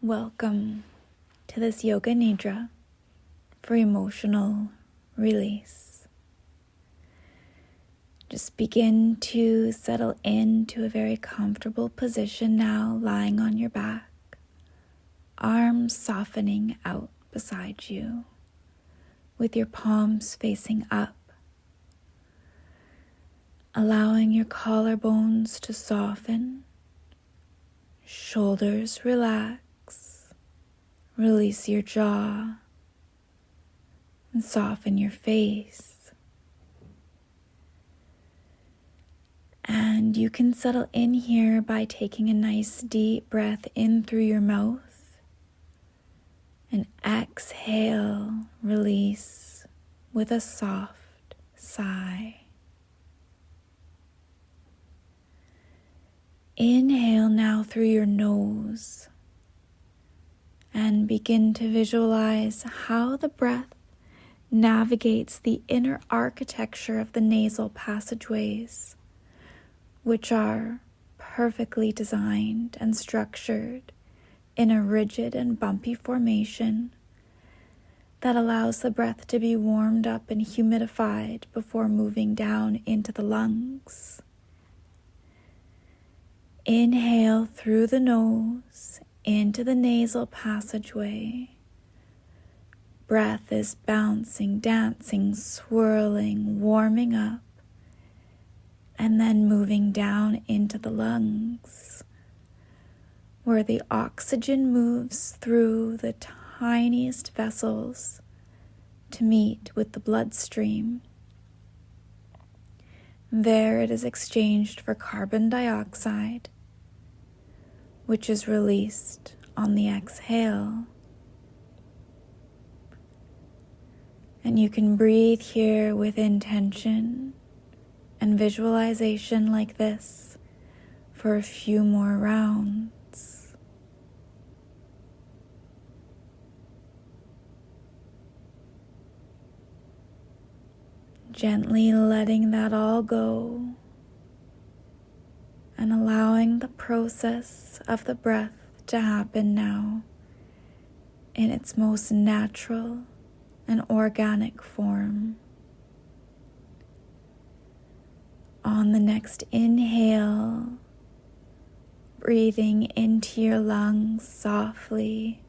Welcome to this Yoga Nidra for emotional release. Just begin to settle into a very comfortable position now, lying on your back, arms softening out beside you, with your palms facing up, allowing your collarbones to soften, shoulders relax. Release your jaw and soften your face. And you can settle in here by taking a nice deep breath in through your mouth and exhale, release with a soft sigh. Inhale now through your nose. And begin to visualize how the breath navigates the inner architecture of the nasal passageways, which are perfectly designed and structured in a rigid and bumpy formation that allows the breath to be warmed up and humidified before moving down into the lungs. Inhale through the nose into the nasal passageway. Breath is bouncing, dancing, swirling, warming up, and then moving down into the lungs, where the oxygen moves through the tiniest vessels to meet with the bloodstream. There it is exchanged for carbon dioxide, which is released on the exhale. And you can breathe here with intention and visualization like this for a few more rounds. Gently letting that all go and allowing the process of the breath to happen now in its most natural and organic form. On the next inhale, breathing into your lungs softly,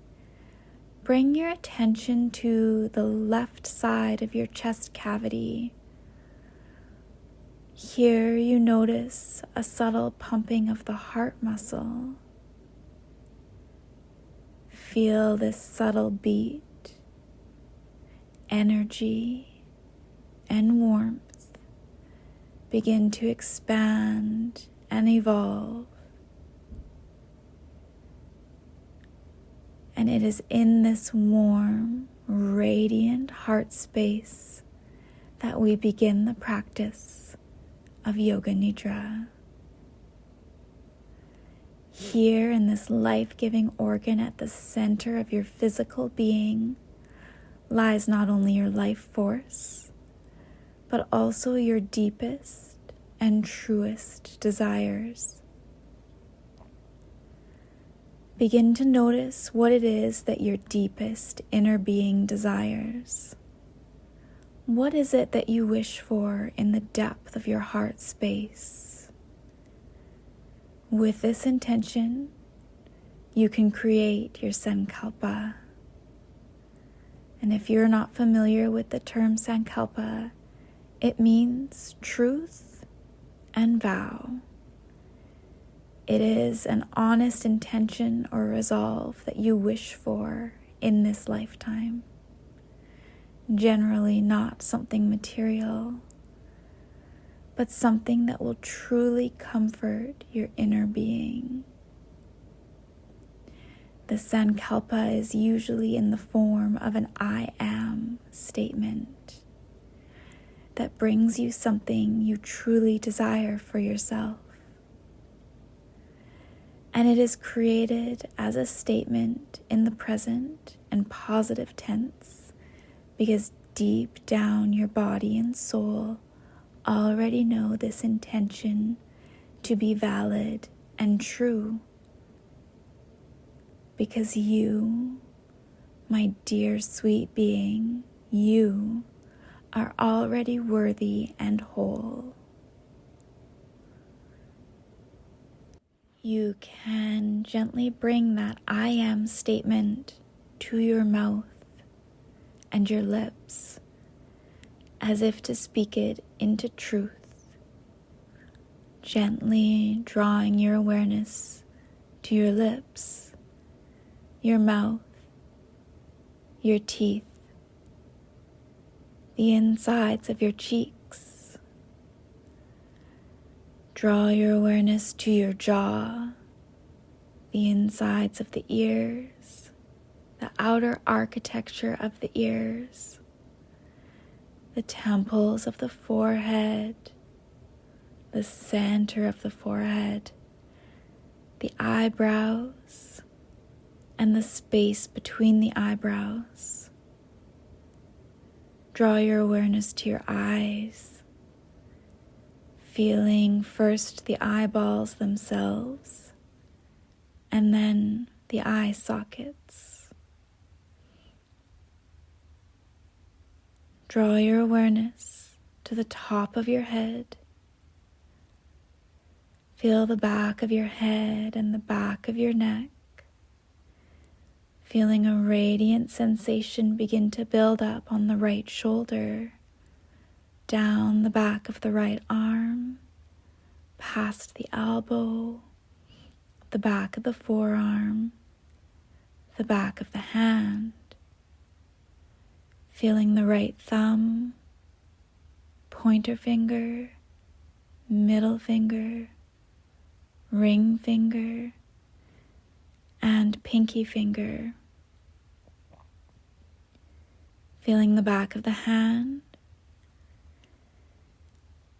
bring your attention to the left side of your chest cavity. Here you notice a subtle pumping of the heart muscle. Feel this subtle beat, energy, and warmth begin to expand and evolve. And it is in this warm, radiant heart space that we begin the practice of Yoga Nidra. Here in this life-giving organ at the center of your physical being lies not only your life force, but also your deepest and truest desires. Begin to notice what it is that your deepest inner being desires. What is it that you wish for in the depth of your heart space? With this intention, you can create your sankalpa. And if you're not familiar with the term sankalpa, it means truth and vow. It is an honest intention or resolve that you wish for in this lifetime. Generally not something material, but something that will truly comfort your inner being. The sankalpa is usually in the form of an I am statement that brings you something you truly desire for yourself. And it is created as a statement in the present and positive tense, because deep down your body and soul already know this intention to be valid and true. because you, my dear sweet being, you are already worthy and whole. You can gently bring that I am statement to your mouth and your lips, as if to speak it into truth, gently drawing your awareness to your lips, your mouth, your teeth, the insides of your cheeks. Draw your awareness to your jaw, the insides of the ears, the outer architecture of the ears, the temples of the forehead, the center of the forehead, the eyebrows, and the space between the eyebrows. Draw your awareness to your eyes, feeling first the eyeballs themselves, and then the eye sockets. Draw your awareness to the top of your head. Feel the back of your head and the back of your neck. Feeling a radiant sensation begin to build up on the right shoulder, down the back of the right arm, past the elbow, the back of the forearm, the back of the hand. Feeling the right thumb, pointer finger, middle finger, ring finger, and pinky finger. Feeling the back of the hand,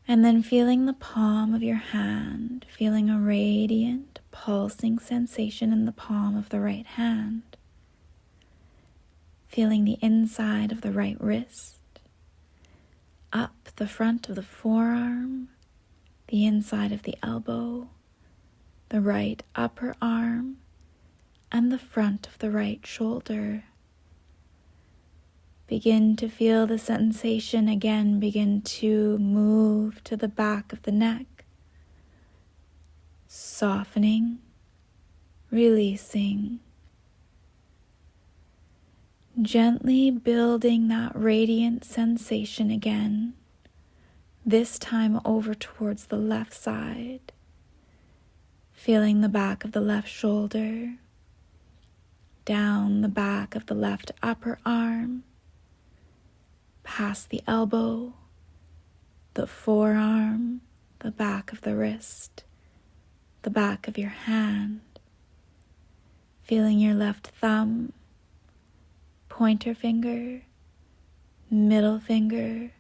and then feeling the palm of your hand, feeling a radiant, pulsing sensation in the palm of the right hand. Feeling the inside of the right wrist, up the front of the forearm, the inside of the elbow, the right upper arm, and the front of the right shoulder. Begin to feel the sensation again begin to move to the back of the neck, softening, releasing, gently building that radiant sensation again, this time over towards the left side, feeling the back of the left shoulder, down the back of the left upper arm, past the elbow, the forearm, the back of the wrist, the back of your hand, feeling your left thumb, pointer finger, middle finger,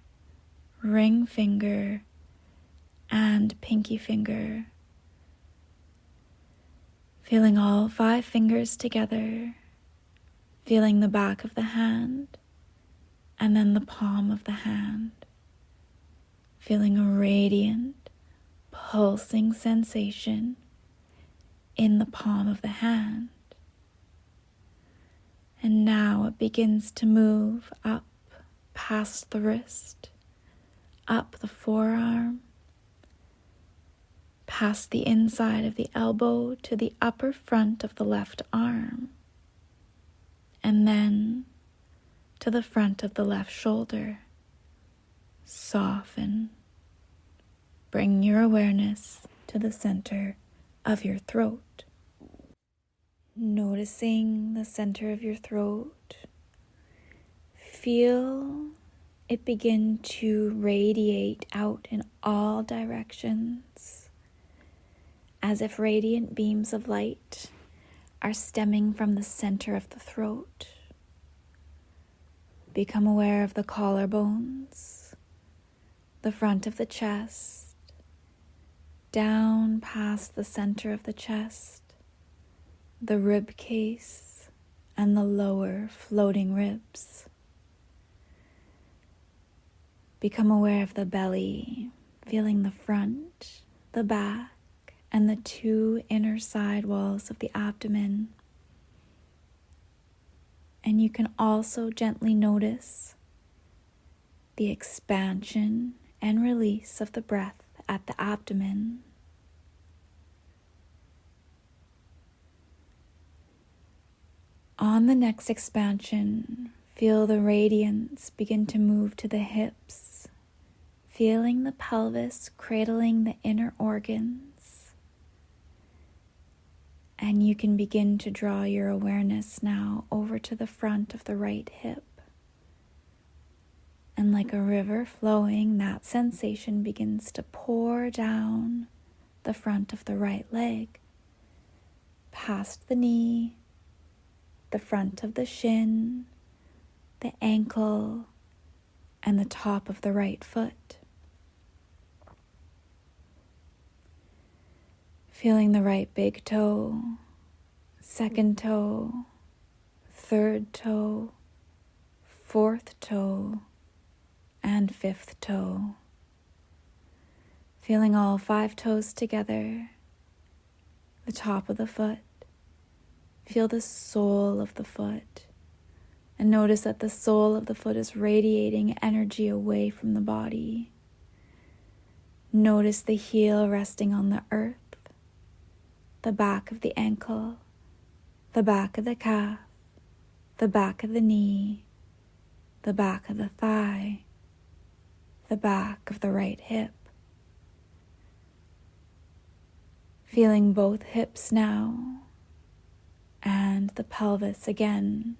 ring finger, and pinky finger. Feeling all 5 fingers together, feeling the back of the hand, and then the palm of the hand, feeling a radiant, pulsing sensation in the palm of the hand. And now it begins to move up past the wrist, up the forearm, past the inside of the elbow to the upper front of the left arm, and then to the front of the left shoulder. Soften. Bring your awareness to the center of your throat. Noticing the center of your throat, feel it begin to radiate out in all directions, as if radiant beams of light are stemming from the center of the throat. Become aware of the collarbones, the front of the chest, down past the center of the chest, the rib case, and the lower floating ribs. Become aware of the belly, feeling the front, the back, and the 2 inner side walls of the abdomen. And you can also gently notice the expansion and release of the breath at the abdomen. On the next expansion, feel the radiance begin to move to the hips, feeling the pelvis cradling the inner organs. And you can begin to draw your awareness now over to the front of the right hip. And like a river flowing, that sensation begins to pour down the front of the right leg, past the knee, the front of the shin, the ankle, and the top of the right foot. Feeling the right big toe, second toe, third toe, fourth toe, and fifth toe. Feeling all 5 toes together, the top of the foot. Feel the sole of the foot, and notice that the sole of the foot is radiating energy away from the body. Notice the heel resting on the earth, the back of the ankle, the back of the calf, the back of the knee, the back of the thigh, the back of the right hip. Feeling both hips now, and the pelvis again.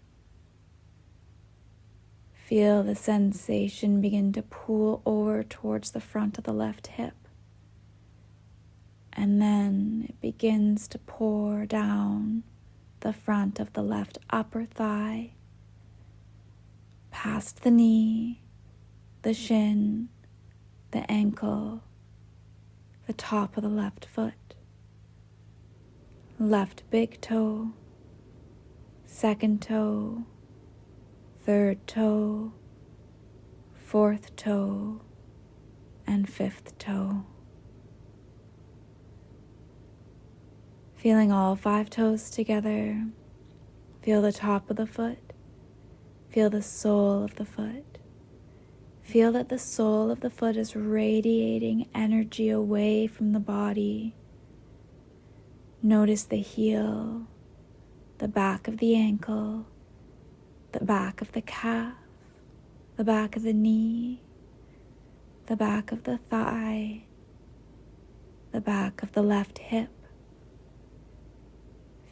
Feel the sensation begin to pool over towards the front of the left hip. And then it begins to pour down the front of the left upper thigh, past the knee, the shin, the ankle, the top of the left foot, left big toe, second toe, third toe, fourth toe, and fifth toe. Feeling all 5 toes together, feel the top of the foot, feel the sole of the foot. Feel that the sole of the foot is radiating energy away from the body. Notice the heel, the back of the ankle, the back of the calf, the back of the knee, the back of the thigh, the back of the left hip.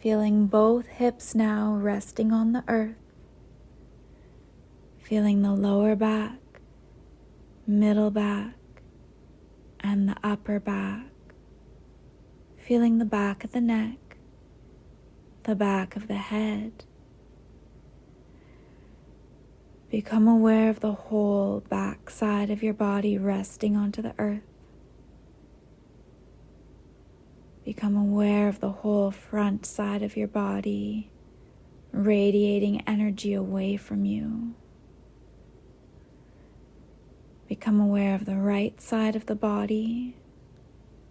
Feeling both hips now resting on the earth. Feeling the lower back, middle back, and the upper back. Feeling the back of the neck, the back of the head. Become aware of the whole back side of your body resting onto the earth. Become aware of the whole front side of your body radiating energy away from you. Become aware of the right side of the body,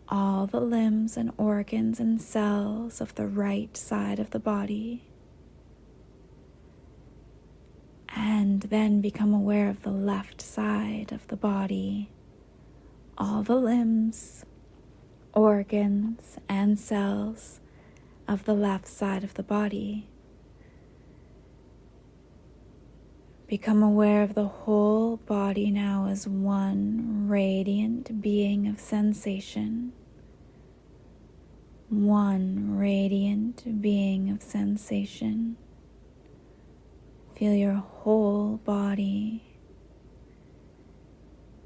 all the limbs and organs and cells of the right side of the body. And then become aware of the left side of the body, all the limbs, organs, and cells of the left side of the body. Become aware of the whole body now as one radiant being of sensation. One radiant being of sensation. Feel your whole body.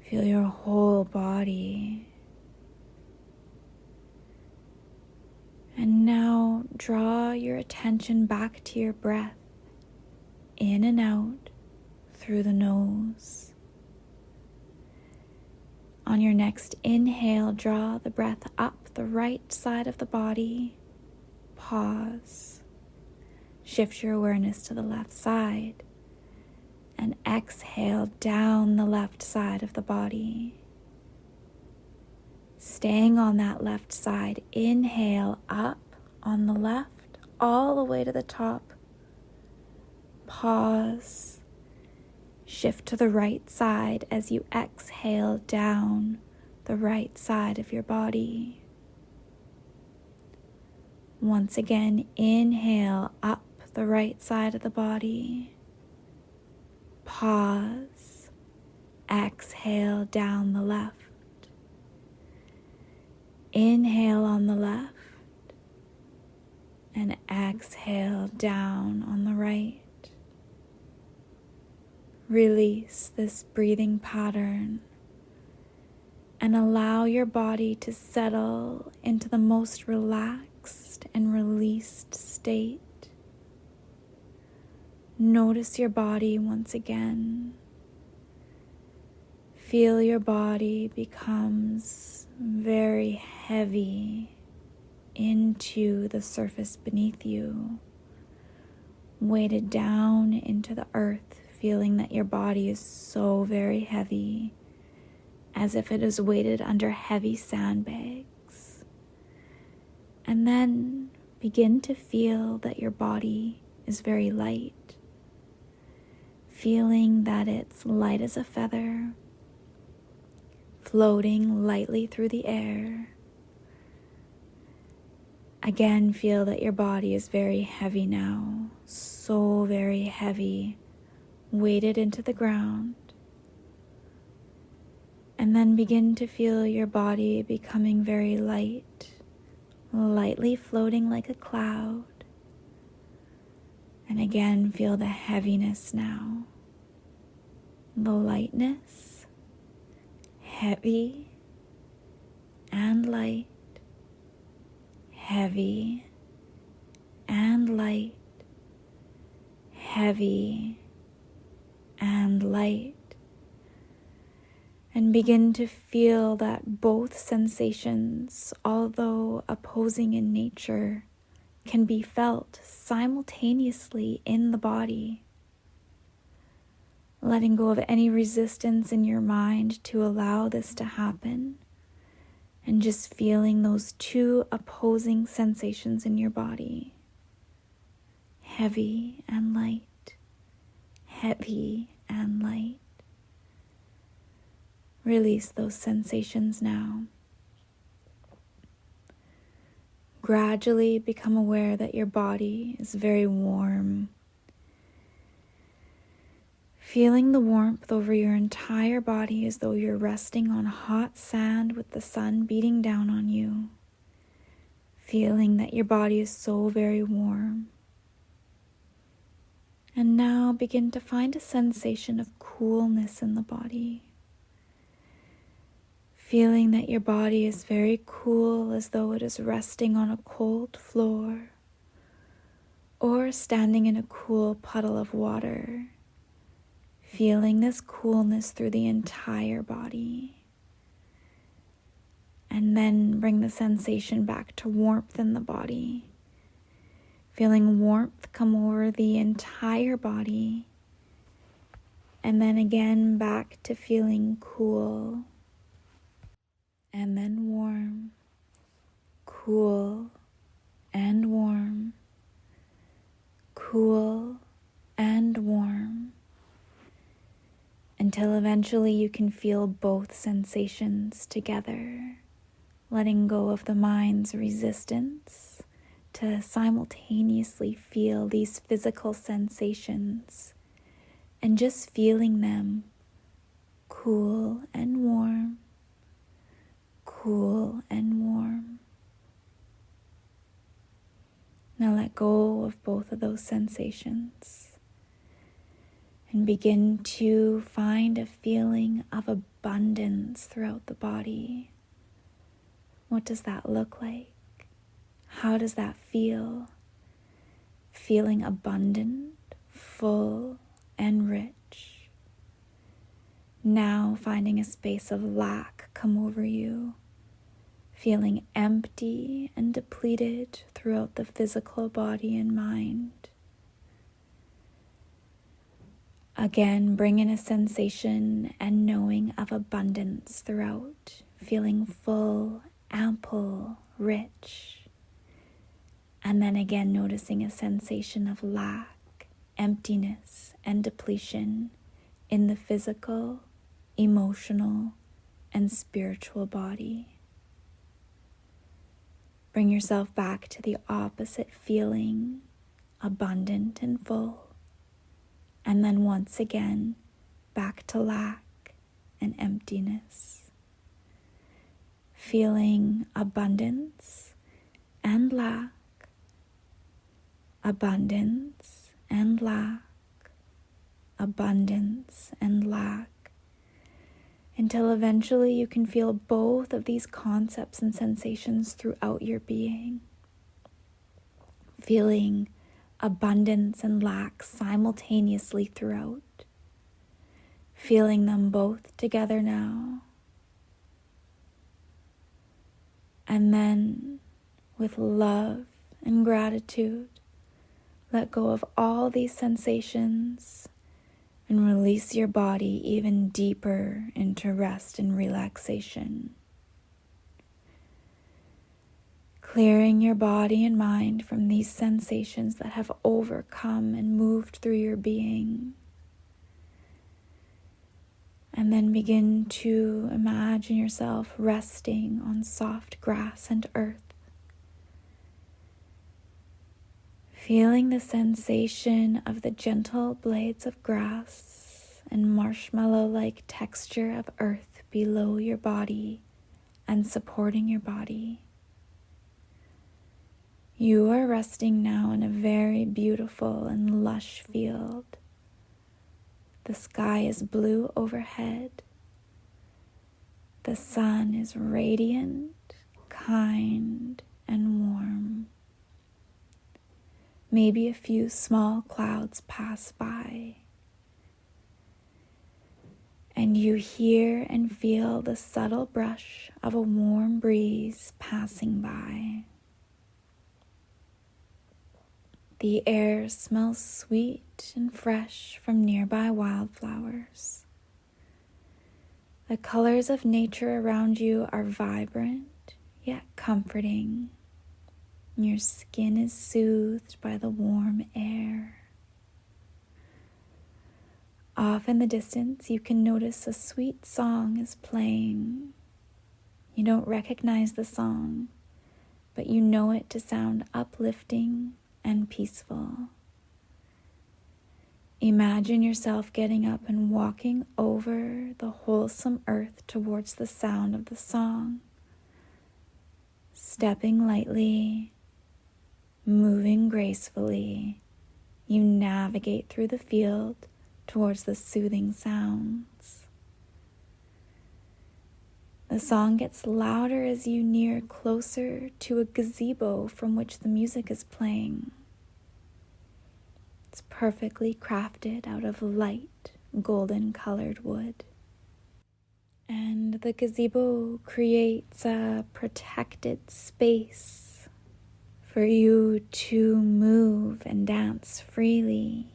Feel your whole body. And now draw your attention back to your breath, in and out through the nose. On your next inhale, draw the breath up the right side of the body. Pause. Shift your awareness to the left side and exhale down the left side of the body. Staying on that left side, inhale up on the left all the way to the top. pause. Shift to the right side as you exhale down the right side of your body. Once again, inhale up the right side of the body. Pause. Exhale down the left. Inhale on the left and exhale down on the right. Release this breathing pattern and allow your body to settle into the most relaxed and released state. Notice your body once again. Feel your body becomes very heavy into the surface beneath you, weighted down into the earth, feeling that your body is so very heavy, as if it is weighted under heavy sandbags. And then begin to feel that your body is very light, feeling that it's light as a feather, floating lightly through the air. Again, feel that your body is very heavy now, so very heavy, weighted into the ground. And then begin to feel your body becoming very light, lightly floating like a cloud. And again, feel the heaviness now, the lightness, heavy and light, heavy and light, heavy and light. And begin to feel that both sensations, although opposing in nature, can be felt simultaneously in the body. Letting go of any resistance in your mind to allow this to happen, and just feeling those two opposing sensations in your body. Heavy and light, heavy and light. Release those sensations now. Gradually become aware that your body is very warm. Feeling the warmth over your entire body as though you're resting on hot sand with the sun beating down on you. Feeling that your body is so very warm. And now begin to find a sensation of coolness in the body. Feeling that your body is very cool as though it is resting on a cold floor or standing in a cool puddle of water. Feeling this coolness through the entire body. And then bring the sensation back to warmth in the body. Feeling warmth come over the entire body. And then again back to feeling cool. And then warm, cool, and warm, cool, and warm, until eventually you can feel both sensations together, letting go of the mind's resistance to simultaneously feel these physical sensations and just feeling them cool and warm, cool and warm. Now let go of both of those sensations and begin to find a feeling of abundance throughout the body. What does that look like? How does that feel? Feeling abundant, full, and rich. Now finding a space of lack come over you. Feeling empty and depleted throughout the physical body and mind. Again, bring in a sensation and knowing of abundance throughout, feeling full, ample, rich. And then again, noticing a sensation of lack, emptiness and depletion in the physical, emotional, and spiritual body. Bring yourself back to the opposite feeling, abundant and full, and then once again back to lack and emptiness. Feeling abundance and lack, abundance and lack, abundance and lack, until eventually you can feel both of these concepts and sensations throughout your being. Feeling abundance and lack simultaneously throughout. Feeling them both together now. And then, with love and gratitude, let go of all these sensations and release your body even deeper into rest and relaxation. Clearing your body and mind from these sensations that have overcome and moved through your being. And then begin to imagine yourself resting on soft grass and earth. Feeling the sensation of the gentle blades of grass and marshmallow-like texture of earth below your body and supporting your body. You are resting now in a very beautiful and lush field. The sky is blue overhead. The sun is radiant, kind, and warm. Maybe a few small clouds pass by, and you hear and feel the subtle brush of a warm breeze passing by. The air smells sweet and fresh from nearby wildflowers. The colors of nature around you are vibrant yet comforting. Your skin is soothed by the warm air. Off in the distance, you can notice a sweet song is playing. You don't recognize the song, but you know it to sound uplifting and peaceful. Imagine yourself getting up and walking over the wholesome earth towards the sound of the song. Stepping lightly, moving gracefully, you navigate through the field towards the soothing sounds. The song gets louder as you near closer to a gazebo from which the music is playing. It's perfectly crafted out of light, golden-colored wood. And the gazebo creates a protected space for you to move and dance freely,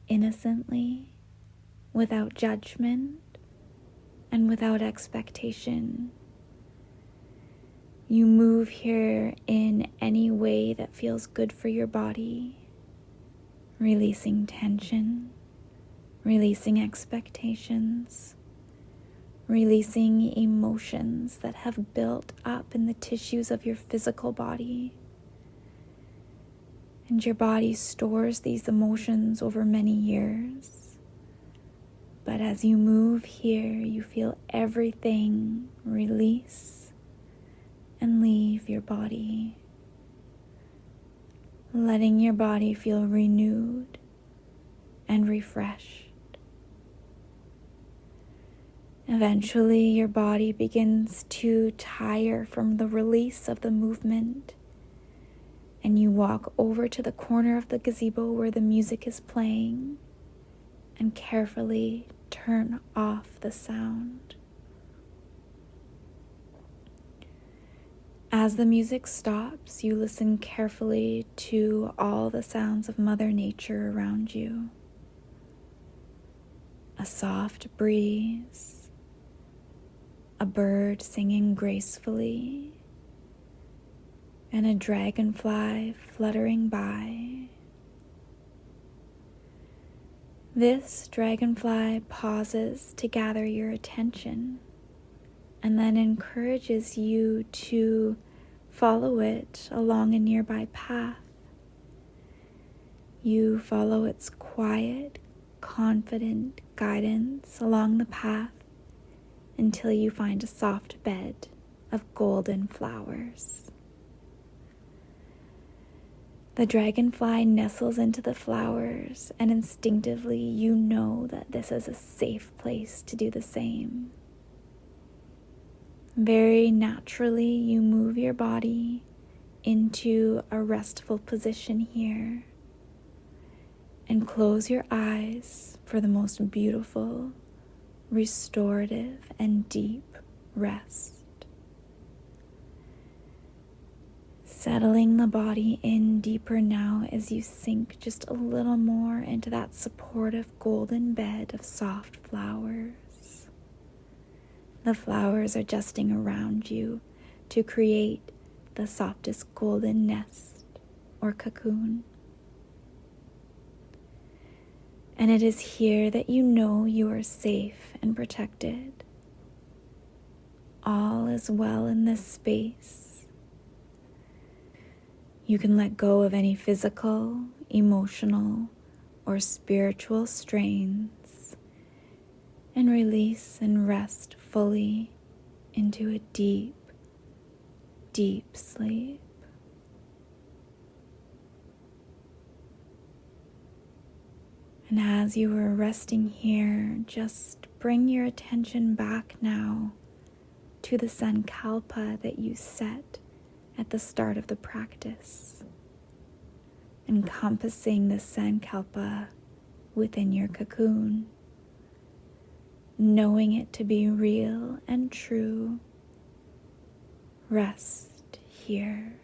innocently, without judgment and without expectation. You move here in any way that feels good for your body, releasing tension, releasing expectations, releasing emotions that have built up in the tissues of your physical body. And your body stores these emotions over many years. But as you move here, you feel everything release and leave your body, letting your body feel renewed and refreshed. Eventually, your body begins to tire from the release of the movement, and you walk over to the corner of the gazebo where the music is playing and carefully turn off the sound. As the music stops, you listen carefully to all the sounds of Mother Nature around you. A soft breeze, a bird singing gracefully, and a dragonfly fluttering by. This dragonfly pauses to gather your attention and then encourages you to follow it along a nearby path. You follow its quiet, confident guidance along the path until you find a soft bed of golden flowers. The dragonfly nestles into the flowers, and instinctively you know that this is a safe place to do the same. Very naturally, you move your body into a restful position here and close your eyes for the most beautiful, restorative, and deep rest. Settling the body in deeper now as you sink just a little more into that supportive golden bed of soft flowers. The flowers are adjusting around you to create the softest golden nest or cocoon. And it is here that you know you are safe and protected. All is well in this space. You can let go of any physical, emotional, or spiritual strains and release and rest fully into a deep, deep sleep. And as you are resting here, just bring your attention back now to the sankalpa that you set at the start of the practice, encompassing the sankalpa within your cocoon, knowing it to be real and true. Rest here.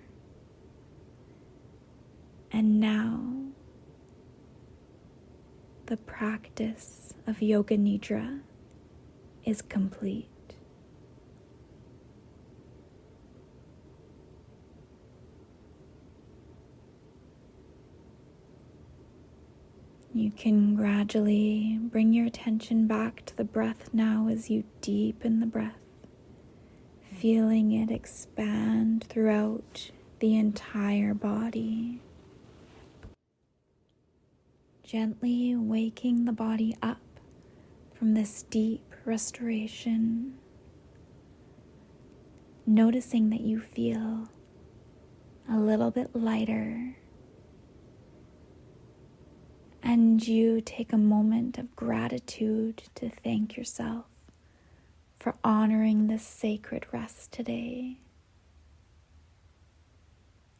And now, the practice of Yoga Nidra is complete. You can gradually bring your attention back to the breath now as you deepen the breath, feeling it expand throughout the entire body. Gently waking the body up from this deep restoration, noticing that you feel a little bit lighter, and you take a moment of gratitude to thank yourself for honoring this sacred rest today.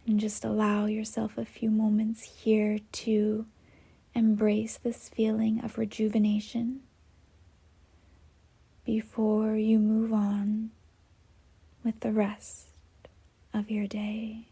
And just allow yourself a few moments here to embrace this feeling of rejuvenation before you move on with the rest of your day.